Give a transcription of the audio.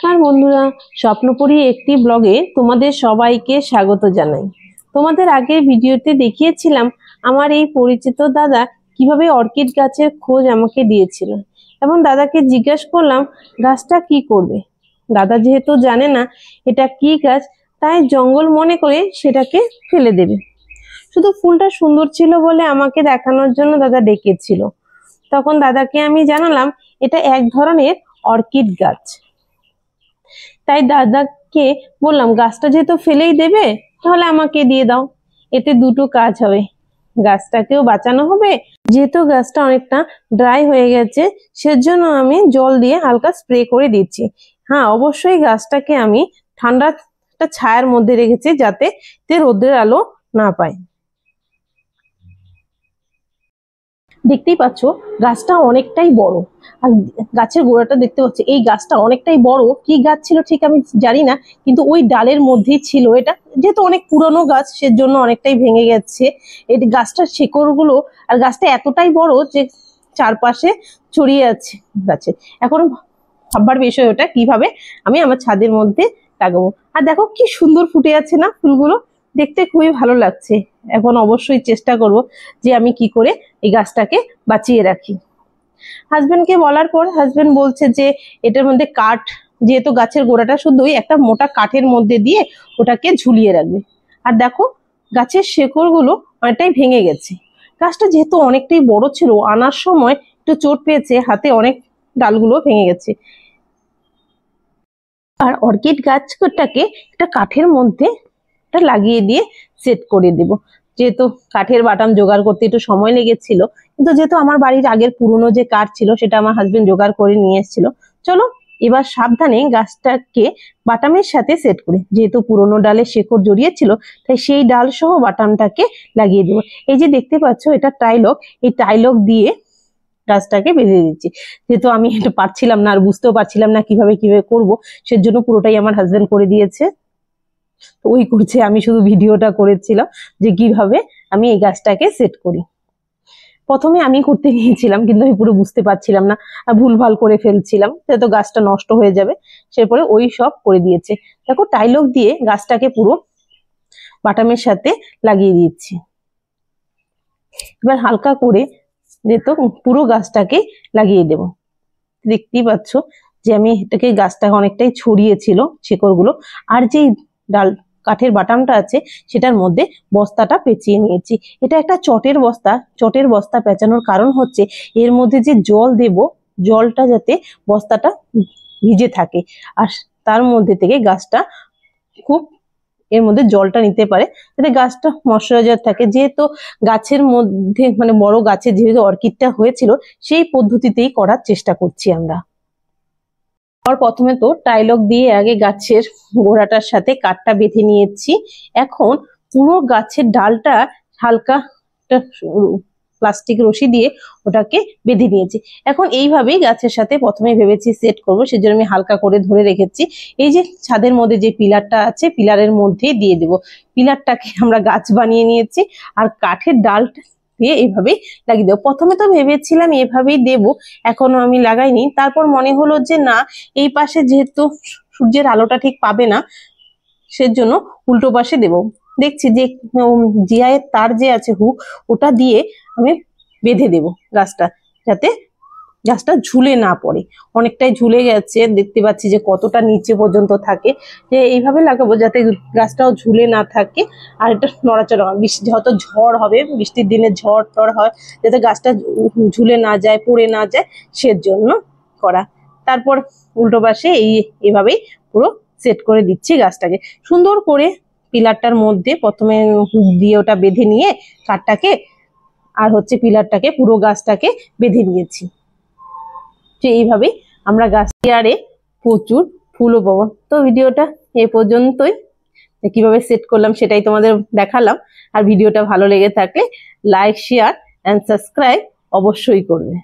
নমস্কার বন্ধুরা, স্বপ্নপুরী একটি ব্লগে তোমাদের সবাইকে স্বাগত জানাই। তোমাদের আগের ভিডিওতে দেখিয়েছিলাম আমার এই পরিচিত দাদা কিভাবে অর্কিড গাছের খোঁজ আমাকে দিয়েছিল এবং দাদাকে জিজ্ঞাসা করলাম গাছটা কি করবে। দাদা যেহেতু জানে না এটা কি গাছ, তাই জঙ্গল মনে করে সেটাকে ফেলে দেবে। শুধু ফুলটা সুন্দর ছিল বলে আমাকে দেখানোর জন্য দাদা ডেকেছিল। তখন দাদাকে আমি জানালাম এটা এক ধরনের অর্কিড গাছ। তাই দাদাকে বললাম গাছটা যেহেতু ফেলেই দেবে তাহলে আমাকে দিয়ে দাও, এতে দুটো কাজ হবে, গাছটাকেও বাঁচানো হবে। যেহেতু গাছটা অনেকটা ড্রাই হয়ে গেছে সেজন্য আমি জল দিয়ে হালকা স্প্রে করে দিচ্ছি। হ্যাঁ, অবশ্যই গাছটাকে আমি ঠান্ডা একটা ছায়ার মধ্যে রেখেছি যাতে রোদের আলো না পায়। দেখতেই পাচ্ছ গাছটা অনেকটাই বড়, আর গাছের গোড়াটা দেখতে পাচ্ছি। এই গাছটা অনেকটাই বড়, কি গাছ ছিল ঠিক আমি জানি না, কিন্তু ওই ডালের মধ্যেই ছিল। এটা যেহেতু অনেক পুরনো গাছ সেজন্য অনেকটাই ভেঙে গেছে এই গাছটার শিকড়গুলো। আর গাছটা এতটাই বড় যে চারপাশে ছড়িয়ে আছে গাছে। এখন ভাববার বিষয় ওটা কিভাবে আমি আমার ছাদের মধ্যে লাগাবো। আর দেখো কি সুন্দর ফুটে আছে না ফুলগুলো, দেখতে খুবই ভালো লাগছে। এখন অবশ্যই চেষ্টা করব যে আমি কি করে এই গাছটাকে বাঁচিয়ে রাখি। হাজবেন্ডকে বলার পর হাজবেন্ড বলছে যে এটার মধ্যে কাঠ, যেহেতু গাছের গোড়াটা শুধুই একটা মোটা কাঠের মধ্যে দিয়ে ওটাকে ঝুলিয়ে রাখবে। আর দেখো গাছের শেকড়গুলো অনেকটাই ভেঙে গেছে। গাছটা যেহেতু অনেকটাই বড় ছিল, আনার সময় একটু চোট পেয়েছে হাতে, অনেক ডালগুলো ভেঙে গেছে। আর অর্কিড গাছটাকে একটা কাঠের মধ্যে লাগিয়ে দিয়ে সেট করে দেব। যেহেতু কাঠের বাটাম জোগাড় করতে একটু সময় লেগেছিল, কিন্তু যেহেতু আমার বাড়ির আগের পুরনো যে কাঠ ছিল সেটা আমার হাজবেন্ড জোগাড় করে নিয়ে এসেছিল। চলো এবার সাবধানে গাছটাকে বাটামের সাথে সেট করি। যেহেতু পুরনো ডালে শেকড় জড়িয়েছিল তাই সেই ডাল সহ বাটামটাকে লাগিয়ে দেবো। এই যে দেখতে পাচ্ছ এটা টাইলক, এই টাইলক দিয়ে গাছটাকে বেঁধে দিচ্ছি। যেহেতু আমি এটা পারছিলাম না আর বুঝতেও পারছিলাম না কিভাবে করবো, সেজন্য পুরোটাই আমার হাজবেন্ড করে দিয়েছে। ওই করছে, আমি শুধু ভিডিওটা করেছিলাম যে কিভাবে আমি এই গাছটাকে সেট করি। প্রথমে আমি করতে গিয়েছিলাম কিন্তু আমি পুরো বুঝতে পারছিলাম না আর ভুলভাল করে ফেলছিলাম, যেহেতু গাছটা নষ্ট হয়ে যাবে। সেরপরে ওই সব করে দিয়েছে। দেখো টাইলক দিয়ে গাছটাকে পুরো বাটামের সাথে লাগিয়ে দিচ্ছি। এবার হালকা করে যেহেতু পুরো গাছটাকে লাগিয়ে দেব। দেখতেই পাচ্ছ যে আমি এটাকে গাছটাকে অনেকটাই ছড়িয়েছিল শিকড়গুলো। আর যে ডাল কাঠের বাটামটা আছে সেটার মধ্যে বস্তাটা পেঁচিয়ে নিয়েছি। এটা একটা চটের বস্তা। চটের বস্তা পেঁচানোর কারণ হচ্ছে এর মধ্যে যে জল দেব, জলটা যাতে বস্তাটা ভিজে থাকে আর তার মধ্যে থেকে গাছটা খুব এর মধ্যে জলটা নিতে পারে, যাতে গাছটা ময়শ্চারাইজার থাকে। যেহেতু গাছের মধ্যে মানে বড় গাছে যেহেতু অর্কিডটা হয়েছিল সেই পদ্ধতিতেই করার চেষ্টা করছি আমরা। আর প্রথমে তো টাইলক দিয়ে আগে গাছের গোড়াটার সাথে কাঠটা বেঁধে নিয়েছি। এখন পুরো গাছের ডালটা হালকা প্লাস্টিক রশি দিয়ে ওটাকে বেঁধে নিয়েছি। এখন এইভাবেই গাছের সাথে প্রথমে ভেবেছি সেট করব, সেজন্য আমি হালকা করে ধরে রেখেছি। এই যে ছাদের মধ্যে যে পিলারটা আছে পিলারের মধ্যে দিয়ে দেব। পিলারটাকে আমরা গাছ বানিয়ে নিয়েছি আর কাঠের ডালটা দিয়ে এইভাবেই লাগিয়ে দেবো। প্রথমে তো ভেবেছিলাম এভাবেই দেব, এখনো আমি লাগাইনি। তারপর মনে হলো যে না, এই পাশে যেহেতু সূর্যের আলোটা ঠিক পাবে না সেজন্য উল্টো পাশে দেব। দেখছি যে জিআইয়ের তার যে আছে হুক, ওটা দিয়ে আমি বেঁধে দেব গাছটা, যাতে গাছটা ঝুলে না পড়ে। অনেকটাই ঝুলে গেছে, দেখতে পাচ্ছি যে কতটা নিচে পর্যন্ত থাকে। যে এইভাবে লাগাবো যাতে গাছটাও ঝুলে না থাকে আর এটা নড়াচড়া হয়। যত ঝড় হবে, বৃষ্টির দিনে ঝড় টড় হয়, যাতে গাছটা ঝুলে না যায়, পড়ে না যায়, সেজন্য করা। তারপর উল্টো পাশে এইভাবেই পুরো সেট করে দিচ্ছি গাছটাকে সুন্দর করে। পিলারটার মধ্যে প্রথমে হুক দিয়ে ওটা বেঁধে নিয়ে কাঠটাকে আর হচ্ছে পিলারটাকে পুরো গাছটাকে বেঁধে নিয়েছি। তো এইভাবেই আমরা গাছটিয়ারে প্রচুর ফুলও পাবো। তো ভিডিওটা এই পর্যন্তই, কিভাবে সেট করলাম সেটাই তোমাদের দেখালাম। আর ভিডিওটা ভালো লেগে থাকলে লাইক, শেয়ার এন্ড সাবস্ক্রাইব অবশ্যই করবে।